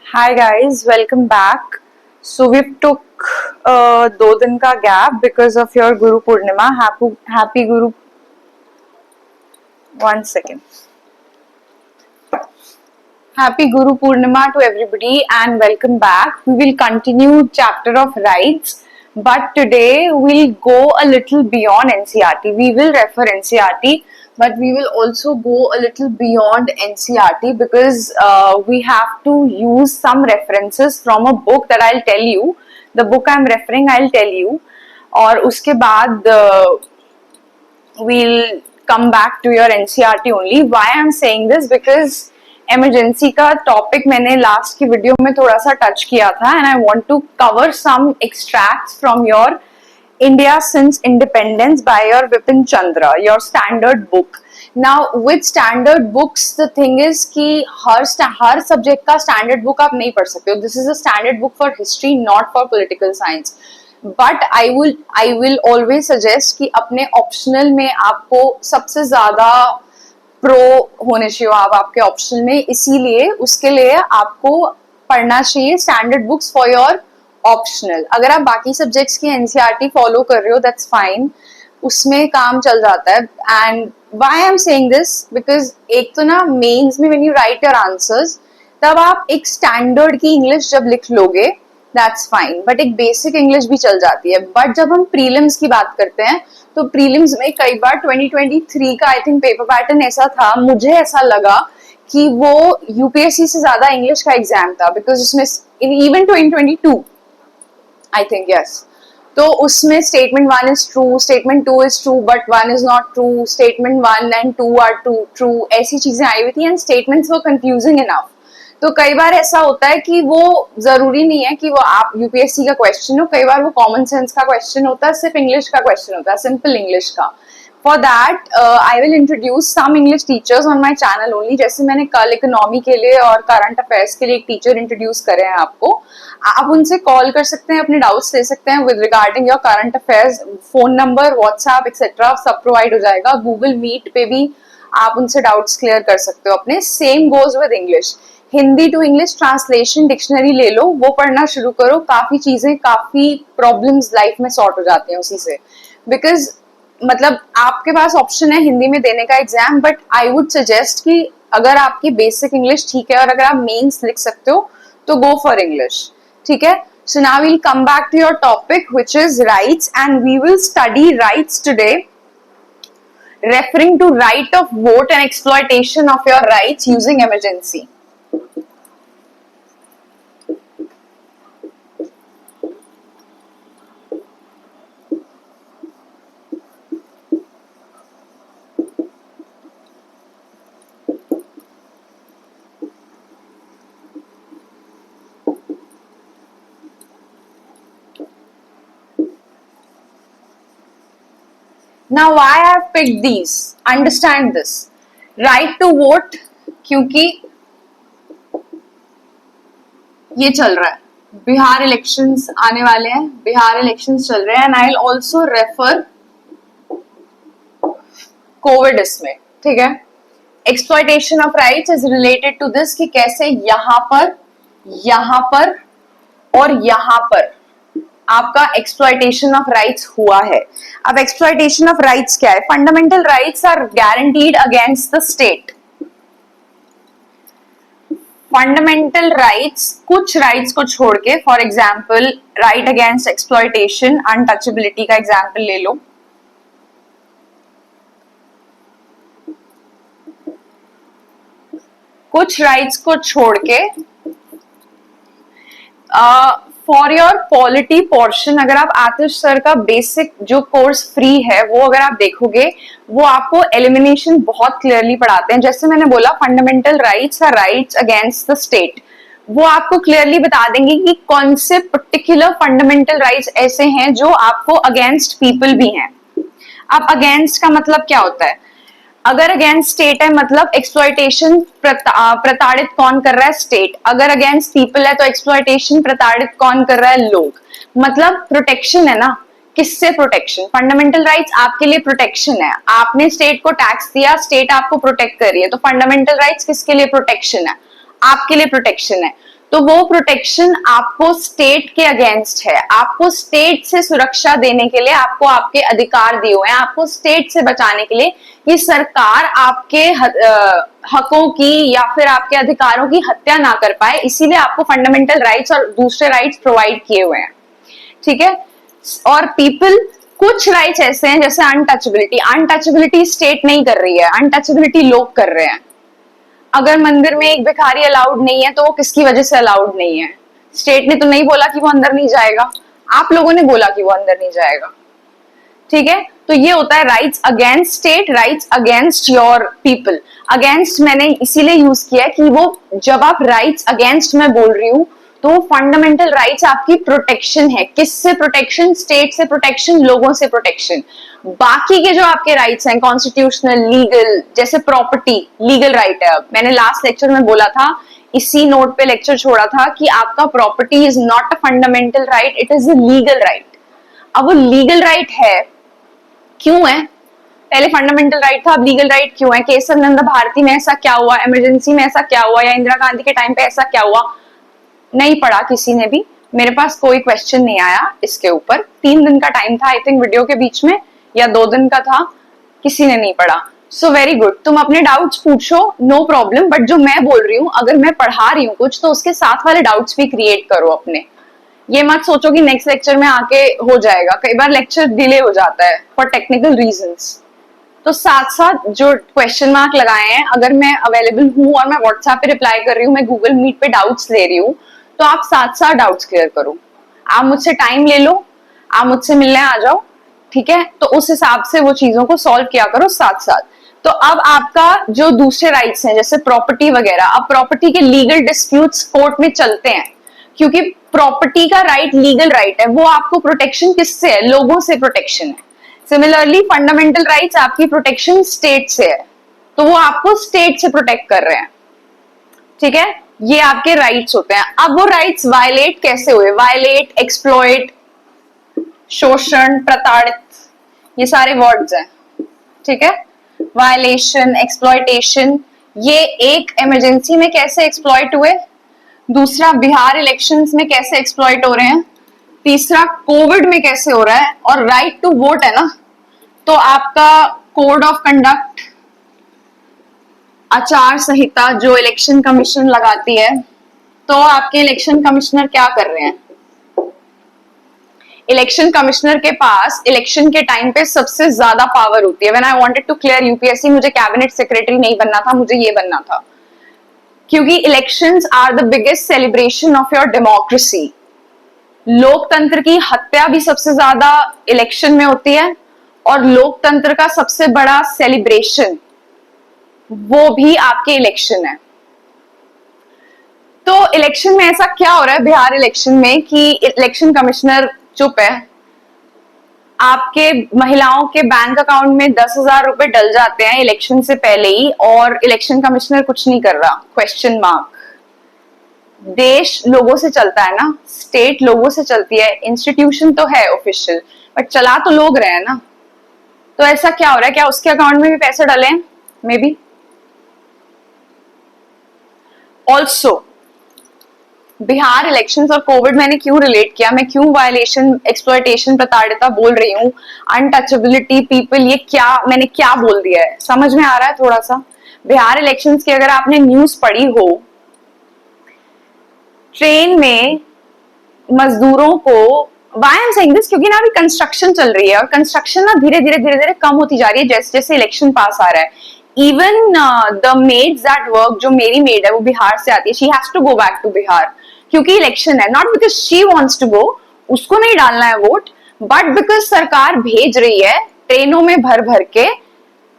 Hi guys, welcome back. So we took 2 दिन का gap because of your Guru Purnima. Happy Guru. One second. Happy Guru Purnima to everybody and welcome back. We will continue chapter of rights, but today we'll go a little beyond NCERT. We will refer NCERT, but we will also go a little beyond NCERT because we have to use some references from a book that I'll tell you. The book I'm referring, I'll tell you. और उसके बाद we'll come back to your NCERT only. Why I'm saying this? Because emergency का topic मैंने last की video में थोड़ा सा touch किया था and I want to cover some extracts from your India since independence by your Vipin Chandra, your standard book. Now with standard books the thing is कि हर subject का standard book आप नहीं पढ़ सकते हो. This is a standard book for history, not for political science. But I will always suggest कि अपने optional में आपको सबसे ज्यादा प्रो होने चाहिए आप आपके ऑप्शनल में, इसीलिए उसके लिए आपको पढ़ना चाहिए standard books for your optional. अगर आप बाकी सब्जेक्ट्स की एनसीईआरटी फॉलो कर रहे हो दैट्स फाइन, उसमें काम चल जाता है. And why I am saying this because एक तो ना मेंस में when you right your answers तब आप एक स्टैंडर्ड की इंग्लिश जब लिख लोगे दैट्स फाइन, बट एक बेसिक इंग्लिश भी चल जाती है. बट जब हम प्रीलिम्स की बात करते हैं तो प्रीलिम्स में कई बार 2023 का आई थिंक पेपर पैटर्न ऐसा था, मुझे ऐसा लगा कि वो यूपीएससी से ज्यादा इंग्लिश का एग्जाम था बिकॉज उसमें इवन 2022 आई थिंक यस, तो उसमें statement 1 is true, statement 2 is true but 1 is not true, statement 1 and 2 are true, ऐसी चीजें आई हुई थी and statements were confusing enough. तो कई बार ऐसा होता है कि वो जरूरी नहीं है कि वो आप यूपीएससी का क्वेश्चन हो, कई बार वो कॉमन सेंस का क्वेश्चन होता है, सिर्फ इंग्लिश का क्वेश्चन होता है, सिंपल इंग्लिश का. For that I will introduce some English teachers on my channel only. जैसे मैंने कल इकोनॉमी के लिए और करंट अफेयर्स के लिए एक टीचर इंट्रोड्यूस करे हैं आपको, आप उनसे कॉल कर सकते हैं, अपने डाउट्स ले सकते हैं with regarding your current affairs. Phone number, WhatsApp etcetera सब प्रोवाइड हो जाएगा. गूगल मीट पे भी आप उनसे डाउट्स क्लियर कर सकते हो अपने. Same goes with English. Hindi to English translation dictionary ले लो, वो पढ़ना शुरू करो. काफी चीजें, काफी प्रॉब्लम्स लाइफ में सॉर्ट हो जाती हैं उसी से. बिकॉज मतलब आपके पास ऑप्शन है हिंदी में देने का exam, but I would suggest कि अगर आपकी बेसिक इंग्लिश ठीक है और अगर आप मेंस लिख सकते हो तो गो फॉर इंग्लिश. ठीक है. So now we'll come back to your topic which is rights and we will study rights today, referring to right of vote and exploitation of your rights using emergency. Now why I have picked these? Understand this. Right to vote, क्योंकि ये चल रहा है, Bihar elections आने वाले हैं, Bihar elections चल रहे हैं and I will also refer covid इसमें. ठीक है. Exploitation of rights is related to this कि कैसे यहाँ पर और यहाँ पर आपका एक्सप्लॉयटेशन ऑफ राइट्स हुआ है. अब एक्सप्लॉयटेशन ऑफ राइट्स क्या है? Fundamental rights are guaranteed against the state. Fundamental rights, कुछ राइट्स को छोड़ के, for example right against exploitation, untouchability का एग्जाम्पल ले लो. कुछ राइट्स को छोड़ के फॉर योर पॉलिटी पोर्शन, अगर आप आतिश सर का बेसिक जो कोर्स फ्री है वो अगर आप देखोगे, वो आपको एलिमिनेशन बहुत क्लियरली पढ़ाते हैं. जैसे मैंने बोला fundamental rights are rights against the state, वो आपको क्लियरली बता देंगे कि कौन से पर्टिकुलर फंडामेंटल राइट्स ऐसे हैं जो आपको अगेंस्ट पीपल भी हैं. अब अगेंस्ट का मतलब क्या होता है? अगर अगेंस्ट स्टेट है मतलब एक्सप्लॉयटेशन प्रताड़ित कौन कर रहा है? स्टेट. अगर अगेंस्ट पीपल है तो एक्सप्लॉयटेशन प्रताड़ित कौन कर रहा है? लोग. मतलब प्रोटेक्शन है ना. किससे प्रोटेक्शन? फंडामेंटल राइट्स आपके लिए प्रोटेक्शन है. आपने स्टेट को टैक्स दिया, स्टेट आपको प्रोटेक्ट कर रही है, तो फंडामेंटल राइट्स किसके लिए प्रोटेक्शन है? आपके लिए प्रोटेक्शन है. तो वो प्रोटेक्शन आपको स्टेट के अगेंस्ट है, आपको स्टेट से सुरक्षा देने के लिए आपको आपके अधिकार दिए हुए हैं, आपको स्टेट से बचाने के लिए कि सरकार आपके हकों की या फिर आपके अधिकारों की हत्या ना कर पाए, इसीलिए आपको फंडामेंटल राइट्स और दूसरे राइट्स प्रोवाइड किए हुए हैं, ठीक है। और पीपल, कुछ राइट्स ऐसे हैं जैसे अनटचेबिलिटी, अनटचेबिलिटी स्टेट नहीं कर रही है, अनटचेबिलिटी लोग कर रहे हैं। अगर मंदिर में एक भिखारी अलाउड नहीं है तो वो किसकी वजह से अलाउड नहीं है? स्टेट ने तो नहीं बोला कि वो अंदर नहीं जाएगा, आप लोगों ने बोला कि वो अंदर नहीं जाएगा, ठीक है। तो ये होता है rights against state, rights against your people. Against मैंने इसीलिए यूज किया है कि वो जब आप राइट्स अगेंस्ट मैं बोल रही हूँ तो फंडामेंटल राइट्स आपकी प्रोटेक्शन है। किससे प्रोटेक्शन? स्टेट से प्रोटेक्शन, लोगों से प्रोटेक्शन। बाकी के जो आपके राइट्स हैं कॉन्स्टिट्यूशनल, लीगल, जैसे प्रॉपर्टी लीगल राइट है। मैंने लास्ट लेक्चर में बोला था, इसी नोट पे लेक्चर छोड़ा था कि आपका property is not a fundamental right, it is a legal right. अब वो लीगल राइट है, क्यों है? पहले फंडामेंटल राइट था, अब लीगल राइट क्यों है? केसर नंदा भारती में ऐसा क्या हुआ, इमरजेंसी में ऐसा क्या हुआ, या इंदिरा गांधी के टाइम पे ऐसा क्या हुआ? नहीं पढ़ा किसी ने भी, मेरे पास कोई क्वेश्चन नहीं आया इसके ऊपर। 3 दिन का टाइम था आई थिंक वीडियो के बीच में, या 2 दिन का था, किसी ने नहीं पढ़ा। सो वेरी गुड, तुम अपने डाउट्स पूछो, नो प्रॉब्लम, बट जो मैं बोल रही हूँ, अगर मैं पढ़ा रही हूँ कुछ तो उसके साथ वाले डाउट्स भी क्रिएट करो अपने। ये मत सोचो कि नेक्स्ट लेक्चर में आके हो जाएगा, कई बार लेक्चर डिले हो जाता है फॉर टेक्निकल रीजंस। तो साथ साथ जो क्वेश्चन मार्क लगाए हैं, अगर मैं अवेलेबल हूँ और मैं व्हाट्सएप पे रिप्लाई कर रही हूँ, मैं गूगल मीट पे डाउट्स ले रही हूँ, तो आप साथ साथ डाउट्स क्लियर करो। आप मुझसे टाइम ले लो, आप मुझसे मिलने आ जाओ, ठीक है। तो उस हिसाब से वो चीजों को सॉल्व किया करो साथ साथ। तो अब आपका जो दूसरे राइट्स हैं जैसे प्रॉपर्टी वगैरह, अब प्रॉपर्टी के लीगल डिस्प्यूट्स कोर्ट में चलते हैं, क्योंकि प्रॉपर्टी का राइट लीगल राइट है। वो आपको प्रोटेक्शन किससे है? लोगों से प्रोटेक्शन है। सिमिलरली फंडामेंटल राइट्स आपकी प्रोटेक्शन स्टेट से है, तो वो आपको स्टेट से प्रोटेक्ट कर रहे हैं, ठीक है। ये आपके राइट्स होते हैं। अब वो राइट्स वायलेट कैसे हुए? वायलेट, एक्सप्लॉइट, शोषण, प्रताड़ित, ये सारे वर्ड्स हैं, ठीक है। वायलेशन, एक्सप्लॉइटेशन, ये एक इमरजेंसी में कैसे एक्सप्लॉइट हुए, दूसरा बिहार इलेक्शंस में कैसे एक्सप्लॉइट हो रहे हैं, तीसरा कोविड में कैसे हो रहा है, और राइट टू वोट है ना, तो आपका कोड ऑफ कंडक्ट, आचार संहिता जो इलेक्शन कमीशन लगाती है, तो आपके इलेक्शन कमिश्नर क्या कर रहे हैं? इलेक्शन कमिश्नर के पास इलेक्शन के टाइम पे सबसे ज्यादा पावर होती है। When I wanted to clear UPSC, मुझे कैबिनेट सेक्रेटरी नहीं बनना था, मुझे ये बनना था, क्योंकि elections are the biggest celebration of your democracy. लोकतंत्र की हत्या भी सबसे ज्यादा इलेक्शन में होती है, और लोकतंत्र का सबसे बड़ा सेलिब्रेशन वो भी आपके इलेक्शन है। तो इलेक्शन में ऐसा क्या हो रहा है बिहार इलेक्शन में कि इलेक्शन कमिश्नर चुप है, आपके महिलाओं के बैंक अकाउंट में 10,000 रुपए डल जाते हैं इलेक्शन से पहले ही, और इलेक्शन कमिश्नर कुछ नहीं कर रहा, क्वेश्चन मार्क। देश लोगों से चलता है ना, स्टेट लोगों से चलती है, इंस्टीट्यूशन तो है ऑफिशियल, बट चला तो लोग रहे हैं ना। तो ऐसा क्या हो रहा है? क्या उसके अकाउंट में भी पैसे डले हैं? May be. Also Bihar elections और कोविड मैंने क्यों रिलेट किया, मैं क्यों वायलेशन, एक्सप्लॉइटेशन, प्रताड़िता बोल रही हूँ, अनटचेबिलिटी, पीपल, ये क्या मैंने क्या बोल दिया है? समझ में आ रहा है थोड़ा सा? बिहार इलेक्शंस की अगर आपने न्यूज पढ़ी हो, ट्रेन में मजदूरों को, why I am saying this, क्योंकि ना अभी कंस्ट्रक्शन चल रही है, और कंस्ट्रक्शन ना धीरे धीरे कम होती जा रही है जैसे जैसे इलेक्शन पास आ रहा है। Even the maids that work, जो मेरी मेड है वो बिहार से आती है, she has to go back to Bihar, क्योंकि इलेक्शन है, not because she wants to go, उसको नहीं डालना है वोट, बट बिकॉज सरकार भेज रही है ट्रेनों में भर भर के।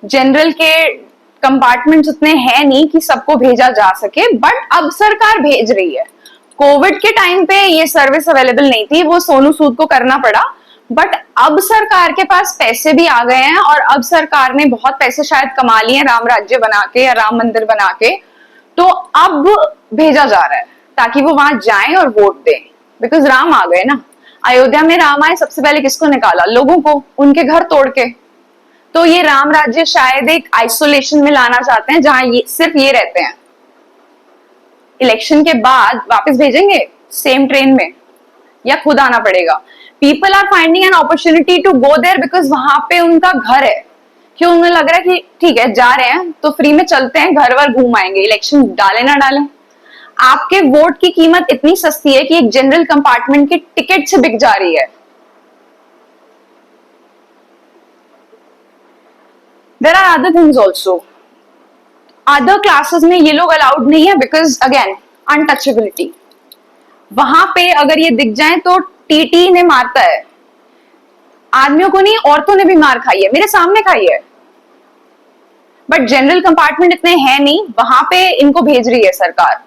जनरल के कंपार्टमेंट्स उतने हैं नहीं कि सबको भेजा जा सके, बट अब सरकार भेज रही है। कोविड के टाइम पे ये सर्विस अवेलेबल नहीं थी, वो सोनू सूद को करना पड़ा, बट अब सरकार के पास पैसे भी आ गए हैं, और अब सरकार ने बहुत पैसे शायद कमा लिए हैं राम राज्य बना के या राम मंदिर बना के, तो अब भेजा जा रहा है ताकि वो वहां जाएं और वोट दें, बिकॉज राम आ गए ना। अयोध्या में राम आए, सबसे पहले किसको निकाला? लोगों को, उनके घर तोड़ के। तो ये राम राज्य शायद एक आइसोलेशन में लाना चाहते हैं जहां ये सिर्फ ये रहते हैं, इलेक्शन के बाद वापस भेजेंगे सेम ट्रेन में या खुद आना पड़ेगा? People are finding an opportunity to go there because वहां पे उनका घर है, क्यों उन्हें लग रहा है कि ठीक है जा रहे हैं तो फ्री में चलते हैं, घर वर घूम आएंगे, इलेक्शन डाले ना डालें। आपके वोट की कीमत इतनी सस्ती है कि एक जनरल कंपार्टमेंट की टिकट से बिक जा रही है। There are other things also, other classes में ये लोग अलाउड नहीं है बिकॉज अगेन अनटचेबिलिटी। वहां पे अगर ये दिख जाए तो टीटी ने मारता है, आदमियों को नहीं औरतों ने भी मार खाई है, मेरे सामने खाई है। बट जनरल कंपार्टमेंट इतने हैं नहीं, वहां पे इनको भेज रही है सरकार।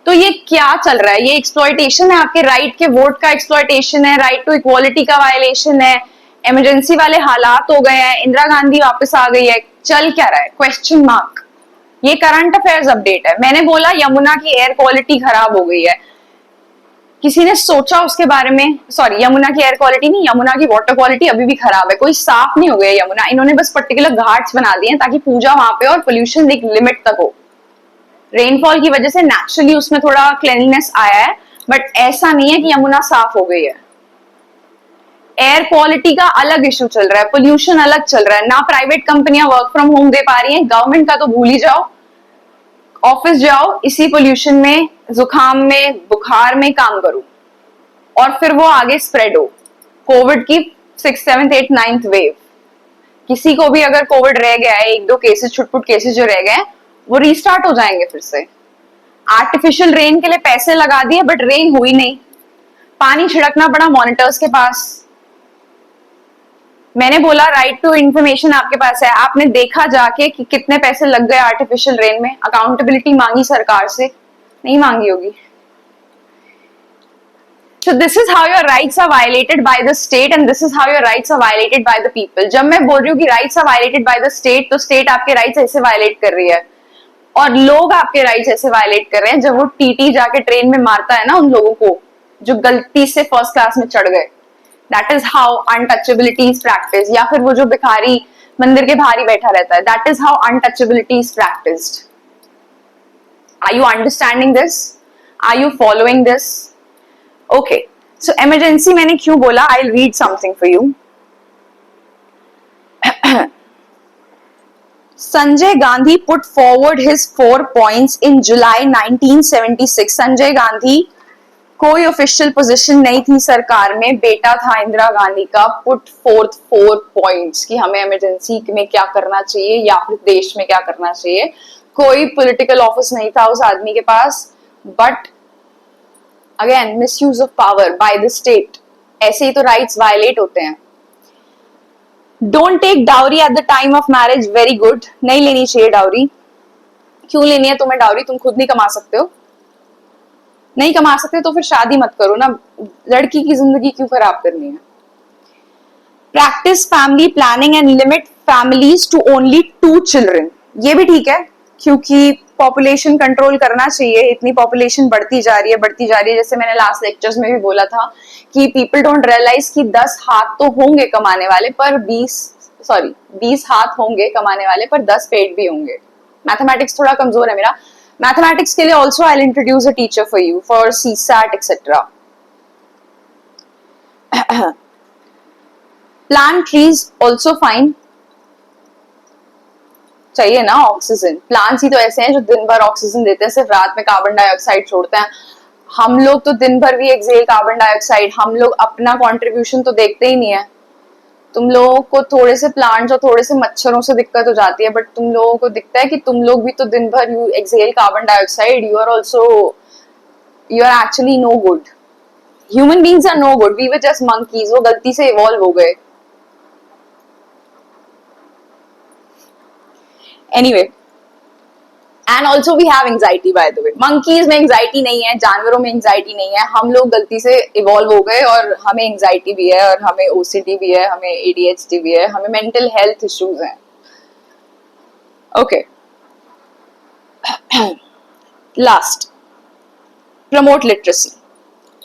तो ये क्या चल रहा है? ये एक्सप्लॉयटेशन है, आपके राइट के वोट का एक्सप्लॉयटेशन है, राइट टू इक्वालिटी का वायलेशन है, इमरजेंसी वाले हालात हो गए हैं, इंदिरा गांधी वापस आ गई है, चल क्या रहा है? Question mark. ये करंट अफेयर्स अपडेट है। मैंने बोला यमुना की एयर क्वालिटी खराब हो गई है, किसी ने सोचा उसके बारे में? सॉरी, यमुना की एयर क्वालिटी नहीं, यमुना की वाटर क्वालिटी अभी भी खराब है, कोई साफ नहीं हो गया यमुना। इन्होंने बस पर्टिकुलर घाट्स बना दिए ताकि पूजा वहां पे और पोल्यूशन एक लिमिट तक हो। रेनफॉल की वजह से नेचुरली उसमें थोड़ा क्लीनलीनेस आया है, बट ऐसा नहीं है कि यमुना साफ हो गई है। एयर क्वालिटी का अलग इशू चल रहा है, पोल्यूशन अलग चल रहा है। ना प्राइवेट कंपनियां वर्क फ्रॉम होम दे पा रही हैं, गवर्नमेंट का तो भूल ही जाओ। ऑफिस जाओ, इसी पोल्यूशन में, जुकाम में, बुखार में काम करो और फिर वो आगे स्प्रेड हो। कोविड की 6th 7th 8th 9th wave, किसी को भी अगर कोविड रह गया है, एक दो केसेस छुटपुट केसेस जो रह गए हैं, वो रीस्टार्ट हो जाएंगे फिर से। आर्टिफिशियल रेन के लिए पैसे लगा दिए बट रेन हुई नहीं, पानी छिड़कना पड़ा मॉनिटर्स के पास। मैंने बोला राइट टू इंफॉर्मेशन आपके पास है, आपने देखा जाके कि कितने पैसे लग गए आर्टिफिशियल रेन में? अकाउंटेबिलिटी मांगी सरकार से? नहीं मांगी होगी। So this is how your rights are violated by the state and this is how your rights are violated by the people. जब मैं बोल रही हूँ कि rights are violated by the state, तो state आपके rights ऐसे violate कर रही है और लोग आपके rights ऐसे violate कर रहे हैं। जब वो टीटी जाके ट्रेन में मारता है ना उन लोगों को जो गलती से फर्स्ट क्लास में चढ़ गए, that is how untouchability is practiced। या फिर वो जो भिखारी मंदिर के बाहर ही बैठा रहता है, that is how untouchability is practiced। Are you understanding this? Are you following this? Okay, so emergency मैंने क्यों बोला? I'll read something for you. Sanjay Gandhi put forward his 4 points in July 1976. Sanjay Gandhi कोई ऑफिशियल पोजीशन नहीं थी सरकार में, बेटा था इंदिरा गांधी का। पुट फोर्थ 4 पॉइंट्स कि हमें इमरजेंसी में क्या करना चाहिए या फिर देश में क्या करना चाहिए। कोई पॉलिटिकल ऑफिस नहीं था उस आदमी के पास, but again misuse of power by the state. ऐसे ही तो राइट्स वायलेट होते हैं। Don't take dowry at the time of marriage, very good. नहीं लेनी चाहिए डाउरी। क्यों लेनी है तुम्हें डाउरी? तुम खुद नहीं कमा सकते हो? नहीं कमा सकते तो फिर शादी मत करो ना, लड़की की जिंदगी क्यों खराब करनी है? Practice family planning and limit families to only 2 children. ये भी ठीक है क्योंकि पॉपुलेशन कंट्रोल करना चाहिए, इतनी पॉपुलेशन बढ़ती जा रही है। जैसे मैंने लास्ट लेक्चर्स में भी बोला था कि पीपल डोंट रियलाइज कि 10 हाथ तो होंगे कमाने वाले पर 20 हाथ होंगे कमाने वाले पर 10 पेट भी होंगे। मैथमेटिक्स थोड़ा कमजोर है मेरा। मैथमेटिक्स के लिए also I will introduce a teacher for you for CSAT etcetera. Plant trees also fine, चाहिए ना ऑक्सीजन। प्लांट्स ही तो ऐसे हैं जो दिन भर ऑक्सीजन देते हैं, सिर्फ रात में कार्बन डाइऑक्साइड छोड़ते हैं। हम लोग तो दिन भर भी एक्सेल कार्बन डाइऑक्साइड। हम लोग अपना कंट्रीब्यूशन तो देखते ही नहीं है। तुम लोगों को थोड़े से प्लांट्स और थोड़े से मच्छरों से दिक्कत हो जाती है, बट तुम लोगों को दिखता है कि तुम लोग भी तो दिन भर you exhale carbon dioxide. You are actually no good. Human beings are no good, we were just monkeys. वो गलती से इवॉल्व हो गए। Anyway, and also we have anxiety by the way. Monkeys में एंजाइटी नहीं है, जानवरों में एंजाइटी नहीं है। हम लोग गलती से इवॉल्व हो गए और हमें एंजाइटी भी है और हमें OCD भी है, हमें ADHD भी है, हमें मेंटल हेल्थ इश्यूज हैं। Okay, last, promote literacy.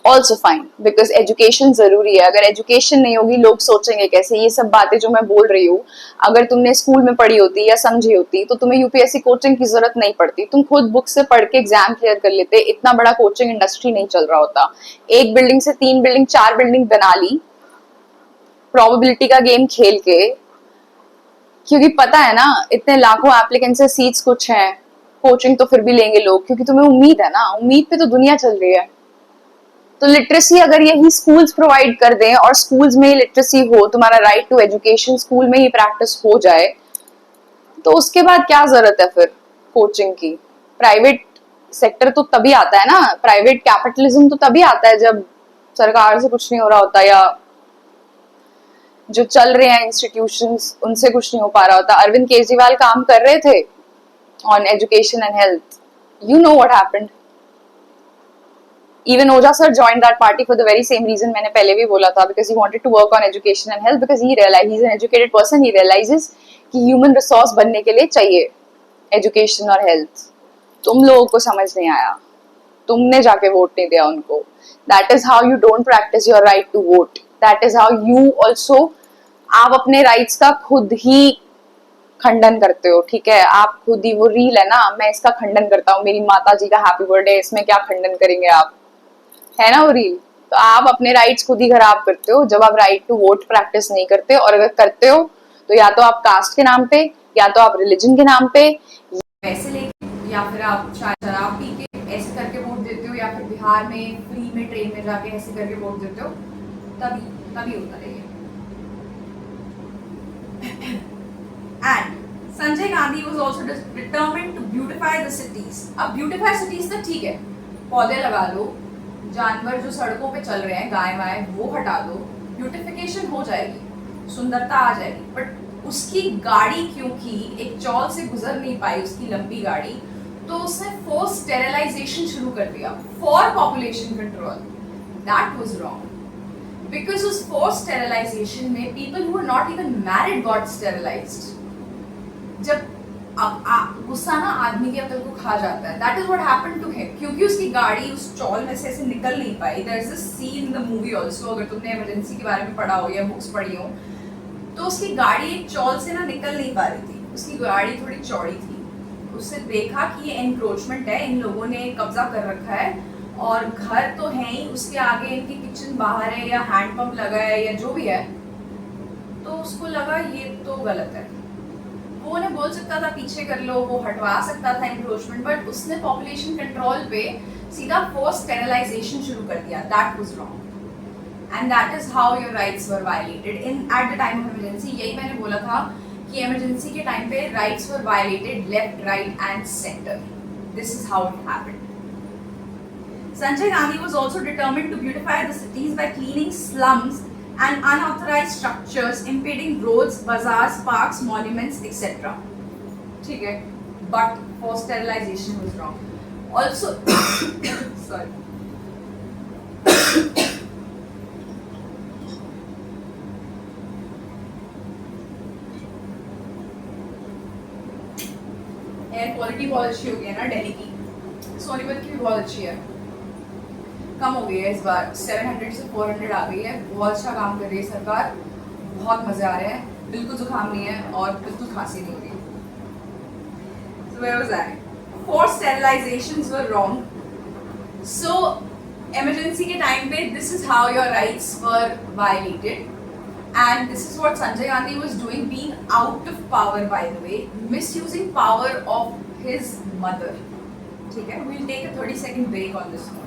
Also fine, because education जरूरी है. अगर एजुकेशन नहीं होगी लोग सोचेंगे कैसे. ये सब बातें जो मैं बोल रही हूँ, अगर तुमने स्कूल में पढ़ी होती या समझी होती तो तुम्हें यूपीएससी कोचिंग की जरूरत नहीं पड़ती. तुम खुद बुक से पढ़ के एग्जाम क्लियर कर लेते. इतना बड़ा कोचिंग इंडस्ट्री नहीं चल रहा होता. एक बिल्डिंग से 3 बिल्डिंग 4 बिल्डिंग बना ली प्रोबेबिलिटी का गेम खेल के, क्योंकि पता है ना इतने लाखों एप्लीकेंट से सीट्स कुछ हैं. कोचिंग तो फिर भी लेंगे लोग, क्योंकि तुम्हें उम्मीद है ना. उम्मीद पे तो दुनिया चल रही है. तो लिटरेसी अगर यही स्कूल्स प्रोवाइड कर दें और स्कूल्स में लिटरेसी हो, तुम्हारा राइट टू एजुकेशन स्कूल में ही प्रैक्टिस हो जाए, तो उसके बाद क्या जरूरत है फिर कोचिंग की. प्राइवेट सेक्टर तो तभी आता है ना, प्राइवेट कैपिटलिज्म तो तभी आता है जब सरकार से कुछ नहीं हो रहा होता या जो चल रहे हैं इंस्टीट्यूशंस उनसे कुछ नहीं हो पा रहा होता. अरविंद केजरीवाल काम कर रहे थे on education and health. You know what happened. Even Oja sir joined that party for the very same reason मैंने पहले भी बोला था, because he wanted to work on education and health, because he's an educated person. He realizes कि human resource बनने के लिए चाहिए education और health. तुम लोगों को समझ नहीं आया, तुमने जाके वोट नहीं दिया उनको. That is how you don't practice your right to vote. That is how you also, आप अपने rights का खुद ही खंडन करते हो. ठीक है, आप खुद ही, वो रील है ना, मैं इसका खंडन करता हूँ, मेरी माता जी का हैप्पी बर्थडे, इसमें क्या खंडन करेंगे आप, है ना वो रील. तो आप अपने राइट्स खुद ही खराब करते हो जब आप राइट टू वोट प्रैक्टिस नहीं करते. और अगर करते हो तो या तो आप कास्ट के नाम पे, या तो आप रिलीजन के नाम पे पैसे लेके, या फिर आप शराब पी के ऐसे करके वोट देते हो, या फिर बिहार में फ्री में ट्रेन में जाके ऐसे करके वोट देते हो. तभी तभी होता है ये. And Sanjay Gandhi was also determined to beautify the cities. अब beautify cities तो ठीक है, पौधे लगा लो, जानवर जो सड़कों पे चल रहे हैं गाय वाय वो हटा दो, ब्यूटिफिकेशन हो जाएगी, सुंदरता आ जाएगी. बट उसकी गाड़ी क्योंकि एक चौल से गुजर नहीं पाई, उसकी लंबी गाड़ी, तो उसने फोर्स स्टेरिलाइजेशन शुरू कर दिया for population control. That was wrong, because उस फोर्स स्टेरिलाइजेशन में people who are not even married got sterilised. जब गुस्सा ना आदमी के अकल को खा जाता है. That is what happened to him, क्योंकि उसकी गाड़ी उस चौल में से ऐसे निकल नहीं पाई. There is a scene in the movie also, अगर तुमने इमरजेंसी के बारे में पढ़ा हो या बुक्स पढ़ी हो, तो उसकी गाड़ी एक चौल से ना निकल नहीं पा रही थी. उसकी गाड़ी थोड़ी चौड़ी थी. उसने देखा कि ये एनक्रोचमेंट है, इन लोगों ने कब्जा कर रखा है और घर तो है ही, उसके आगे इनकी किचन बाहर है या हैंडपंप लगा है या जो भी है. तो उसको लगा ये तो गलत है. वो ने बोल सकता था पीछे कर लो, वो हटवा सकता था एनक्रोचमेंट, बट उसने पॉपुलेशन कंट्रोल पे सीधा फोर्स स्टेरिलाइजेशन शुरू कर दिया. That was wrong and that is how your rights were violated in eight the time of emergency. यही मैंने बोला था कि इमरजेंसी के टाइम पे rights were violated left, right and centre. This is how it happened. Sanjay Gandhi was also determined to beautify the cities by cleaning slums and unauthorized structures, impeding roads, bazaars, parks, monuments, etc. ठीक है, but forced sterilization was wrong. Also, sorry. Air quality बहुत अच्छी हो गई है ना दिल्ली की. सोनीपत की भी बहुत अच्छी है. कम हो गई है इस बार, 700 से 400 आ गई है. बहुत अच्छा काम कर रही है सरकार, बहुत मजे आ रहे हैं. बिल्कुल जुकाम नहीं है और बिल्कुल खांसी नहीं हो रही. So where was I? Forced sterilizations were wrong. So emergency के time पे this is how your rights were violated, and this is what Sanjay Gandhi was doing, being out of power, by the way, misusing power of his mother. ठीक है, we'll take a 30-second break on this note.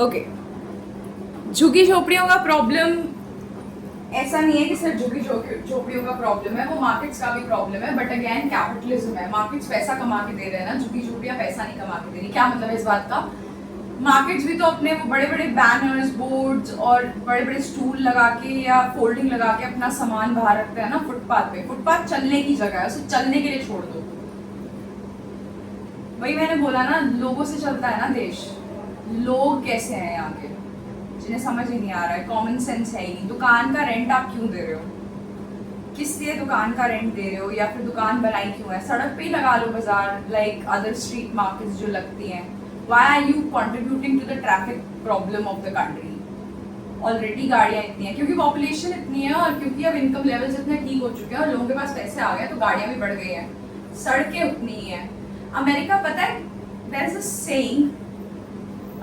Okay, झुग्गी झोपड़ियों का problem ऐसा नहीं है कि सिर्फ झुग्गी झोपड़ियों का प्रॉब्लम है, वो मार्केट्स का भी प्रॉब्लम है. बट अगेन कैपिटलिज्म है, मार्केट्स पैसा कमा के दे रहे हैं ना, झुग्गी झोपड़ियां पैसा नहीं कमा के दे रही. क्या मतलब है इस बात का? मार्केट्स भी तो अपने वो बड़े बड़े बैनर्स, बोर्ड्स और बड़े बड़े स्टूल लगा के या फोल्डिंग लगा के अपना सामान बाहर रखते हैं ना फुटपाथ पे. फुटपाथ चलने की जगह है, उसे चलने के लिए छोड़ दो. वही मैंने बोला ना, लोगों से चलता है ना देश. लोग कैसे हैं यहाँ के, जिन्हें समझ ही नहीं आ रहा है, कॉमन सेंस है ही नहीं. दुकान का रेंट आप क्यों दे रहे हो? किस लिए दुकान का रेंट दे रहे हो, या फिर दुकान बनाई क्यों है, सड़क पे ही लगा लो बाजार, लाइक अदर स्ट्रीट मार्केट्स जो लगती हैं. Why are you contributing to the traffic problem of the country? Already गाड़ियाँ इतनी हैं, क्योंकि पॉपुलेशन इतनी है और क्योंकि अब इनकम लेवल्स इतने ठीक हो चुके हैं और लोगों के पास पैसे आ गए, तो गाड़ियाँ भी बढ़ गई हैं, सड़कें उतनी ही हैं. अमेरिका, पता है, there is a saying,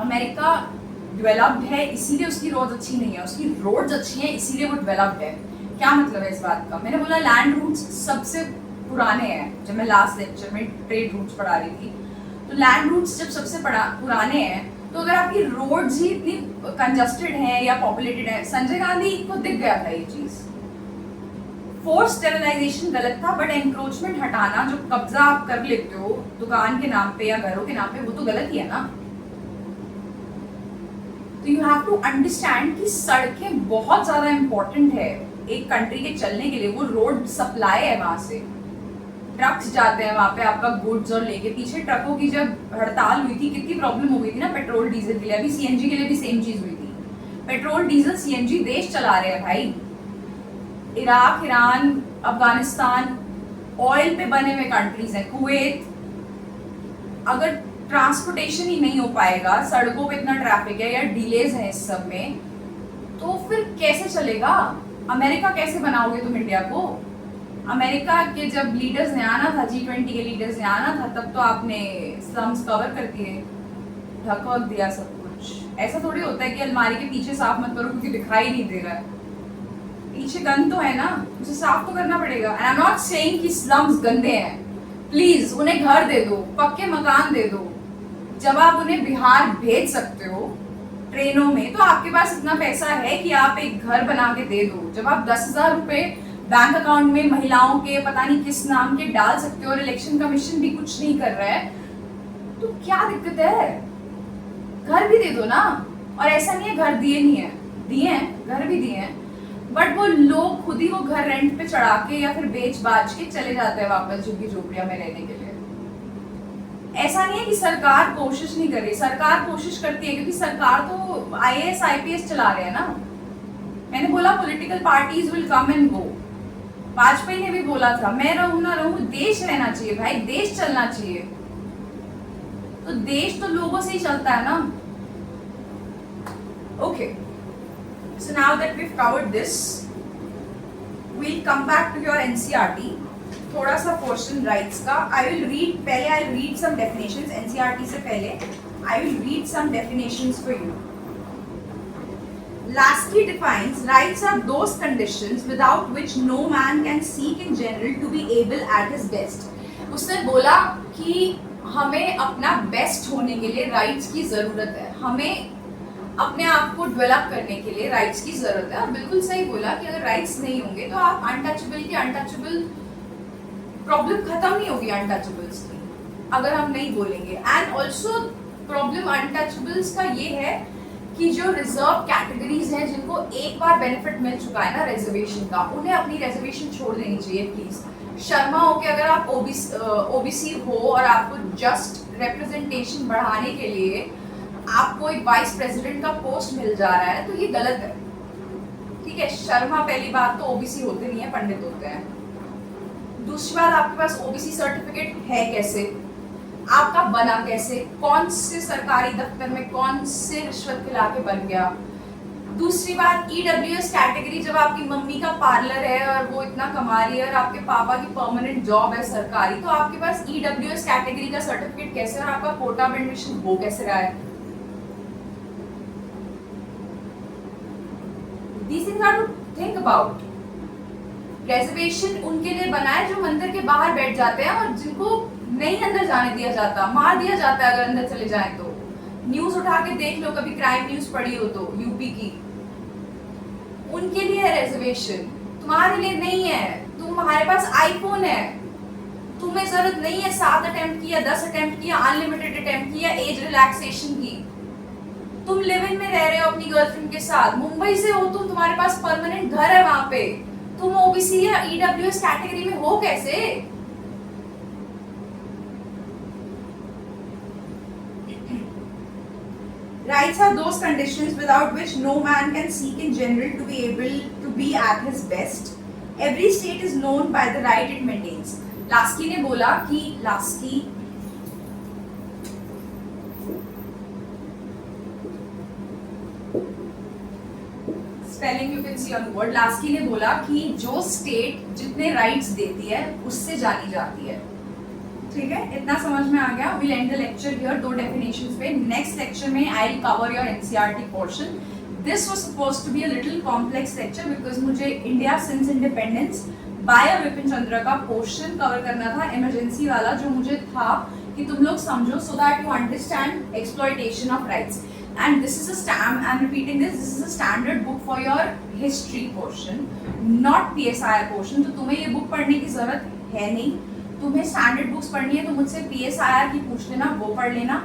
America developed है इसीलिए उसकी रोड्स अच्छी नहीं है, उसकी रोड्स अच्छी हैं इसीलिए वो डेवलप्ड है. क्या मतलब है इस बात का? मैंने बोला लैंड रूट्स सबसे पुराने हैं. जब मैं लास्ट लेक्चर में ट्रेड रूट्स पढ़ा रही थी, तो लैंड रूट्स जब सबसे पुराने हैं, तो अगर आपकी रोड्स ही इतनी कंजस्टेड हैं या पॉपुलेटेड है, संजय गांधी को दिख गया था ये चीज. फोर्स स्टेरिलाइजेशन गलत था, बट एंक्रोचमेंट हटाना, जो कब्जा आप कर लेते हो दुकान के नाम पे या घरों के नाम पे, वो तो गलत ही है ना. तो यू हैव टू अंडरस्टैंड कि सड़कें बहुत ज्यादा इंपॉर्टेंट है एक कंट्री के चलने के लिए. वो रोड सप्लाई है, वहां से ट्रक्स जाते हैं वहां पे आपका गुड्स और लेके. पीछे ट्रकों की जब हड़ताल हुई थी, कितनी प्रॉब्लम हो गई थी ना पेट्रोल डीजल के लिए. अभी सीएनजी के लिए भी सेम चीज हुई थी. पेट्रोल डीजल सीएनजी देश चला रहे हैं भाई. इराक, ईरान, अफगानिस्तान ऑयल पे बने हुए कंट्रीज हैं. कुवैत, अगर ट्रांसपोर्टेशन ही नहीं हो पाएगा, सड़कों पे इतना ट्रैफिक है या डिलेज है इस सब में, तो फिर कैसे चलेगा? अमेरिका कैसे बनाओगे तुम इंडिया को? अमेरिका के जब लीडर्स ने आना था, G20 के लीडर्स ने आना था, तब तो आपने स्लम्स कवर कर दिए, ढक वक दिया सब कुछ. ऐसा थोड़ी होता है कि अलमारी के पीछे साफ मत करो क्योंकि दिखाई नहीं दे रहा है. पीछे गंद तो है ना, उसे साफ तो करना पड़ेगा. And I am not saying कि स्लम्स गंदे हैं. प्लीज उन्हें घर दे दो, पक्के मकान दे दो. जब आप उन्हें बिहार भेज सकते हो ट्रेनों में, तो आपके पास इतना पैसा है कि आप एक घर बना के दे दो. जब आप 10,000 रुपए बैंक अकाउंट में महिलाओं के पता नहीं किस नाम के डाल सकते हो और इलेक्शन कमीशन भी कुछ नहीं कर रहा है, तो क्या दिक्कत है? घर भी दे दो ना. और ऐसा नहीं है घर दिए नहीं है, दिए हैं, घर भी दिए हैं, बट वो लोग खुद ही वो घर रेंट पे चढ़ा के या फिर बेच बाच के चले जाते हैं वापस झुग्गी झोपड़िया में रहने के लिए. ऐसा नहीं है कि सरकार कोशिश नहीं कर रही, सरकार कोशिश करती है, क्योंकि सरकार तो आईएएस आईपीएस चला रहे हैं ना. मैंने बोला political parties will come and go. Vajpayee ने भी बोला था, मैं रहूं ना रहूं, देश रहना चाहिए भाई, देश चलना चाहिए. तो देश तो लोगों से ही चलता है ना. Okay, so now that we have covered this, we will come back to your NCERT. थोड़ा सा पोर्शन राइट्स का आई विल रीड. पहले I will read some definitions. NCERT से पहले I will read some definitions for you. Lasky defines rights are those conditions without which no man can seek in general to be able at his best. उसने बोला कि हमें अपना best होने के लिए राइट्स की जरूरत है, हमें अपने आप को डेवलप करने के लिए राइट्स की जरूरत है. और बिल्कुल सही बोला कि अगर राइट्स नहीं होंगे तो आप अनटचेबल की अनटचेबल प्रॉब्लम खत्म नहीं होगी अनटचेबल्स की, अगर हम नहीं बोलेंगे. एंड ऑल्सो प्रॉब्लम अनटचेबल्स का ये है कि जो रिजर्व कैटेगरीज हैं जिनको एक बार बेनिफिट मिल चुका है ना रिजर्वेशन का, उन्हें अपनी रिजर्वेशन छोड़ देनी चाहिए प्लीज. शर्मा हो के अगर आप ओबीसी हो और आपको जस्ट रिप्रेजेंटेशन बढ़ाने के लिए आपको एक वाइस प्रेसिडेंट का पोस्ट मिल जा रहा है, तो ये गलत है. ठीक है, शर्मा पहली बात तो ओबीसी होते नहीं है, पंडित होते हैं. दूसरी बात, आपके पास ओबीसी सर्टिफिकेट है कैसे, आपका बना कैसे, कौन से सरकारी दफ्तर में कौन से रिश्वत खिला के बन गया. दूसरी बात, ईडब्ल्यूएस कैटेगरी, जब आपकी मम्मी का पार्लर है और वो इतना कमा रही है और आपके पापा की परमानेंट जॉब है सरकारी, तो आपके पास ईडब्ल्यूएस कैटेगरी का सर्टिफिकेट कैसे और आपका कोटा में एडमिशन हो कैसे रहा है. These things are to think about. Reservation उनके लिए बना है जो मंदिर के बाहर बैठ जाते हैं और जिनको नहीं अंदर जाने दिया जाता, मार दिया जाता है अगर अंदर चले जाएं तो. न्यूज उठा के देख लो, कभी क्राइम न्यूज पढ़ी हो तो, यूपी की. उनके लिए है रिजर्वेशन, तुम्हारे लिए नहीं है. तुम्हारे पास आईफोन है, तुम्हें जरूरत नहीं है 7 अटेम्प्ट की या 10 अटेम्प्ट की या अनलिमिटेड अटेम्प्ट की या एज रिलैक्सेशन की. तुम लिव इन में रह रहे हो अपनी गर्लफ्रेंड के साथ, मुंबई से हो तुम, तुम्हारे पास परमानेंट घर है वहां पे, तुम ओबीसी या ईडब्ल्यूएस कैटेगरी में हो कैसे. Rights are those conditions without which no man can seek in general to be able to be at his best. Every state is known by the right it maintains. Laski ने बोला कि Laski spelling you can see on board. Laski ने बोला कि जो state जितने rights देती है उससे जानी जाती है। ठीक है, इतना समझ में आ गया। Will end the lecture here, 2 definitions पे। नेक्स्ट लेक्चर में I will cover your NCERT portion. This was supposed to be a little complex lecture because मुझे India since independence by Vipin Chandra का पोर्शन कवर करना था, इमरजेंसी वाला, जो मुझे था कि तुम लोग समझो so that you understand exploitation of rights. And this is I'm repeating this is a standard book for your history portion, not PSIR portion। तो तुम्हें ये बुक पढ़ने की जरूरत है नहीं। तुम्हें स्टैंडर्ड बुक्स पढ़नी है तो मुझसे PSIR की पूछ लेना, वो पढ़ लेना,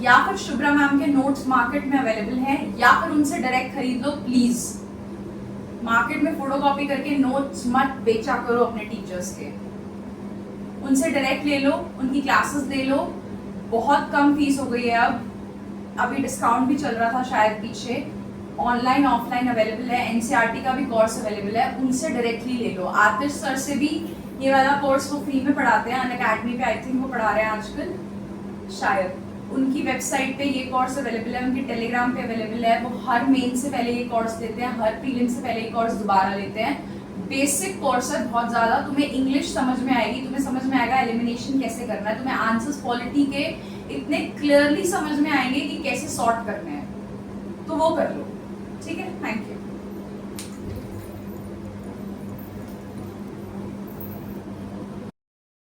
या फिर शुभ्रा मैम के नोट्स मार्केट में अवेलेबल हैं, या फिर उनसे डायरेक्ट खरीद लो प्लीज। मार्केट में फोटोकॉपी करके नोट्स मत बेचा करो अपने टीचर्स के, उनसे डायरेक्ट ले लो, उनकी क्लासेस ले लो। बहुत कम फीस हो गई है अब, अभी डिस्काउंट भी चल रहा था शायद पीछे। ऑनलाइन ऑफलाइन अवेलेबल है, एनसीईआरटी का भी कोर्स अवेलेबल है, उनसे डायरेक्टली ले लो। आतिश सर से भी ये वाला कोर्स वो फ्री में पढ़ाते हैं, अनअकैडमी पे आई थिंक वो पढ़ा रहे हैं आजकल शायद। उनकी वेबसाइट पे ये कोर्स अवेलेबल है, उनकी टेलीग्राम पे अवेलेबल है। वो हर मेन से पहले ये कोर्स लेते हैं, हर प्रीलिम से पहले ये कोर्स दोबारा लेते हैं। बेसिक कोर्स है बहुत ज़्यादा, तुम्हें इंग्लिश समझ में आएगी, तुम्हें समझ में आएगा एलिमिनेशन कैसे करना है, तुम्हें आंसर्स पॉलिटी के इतने क्लियरली समझ में आएंगे कि कैसे सॉर्ट करने हैं, तो वो कर लो। ठीक है, थैंक यू।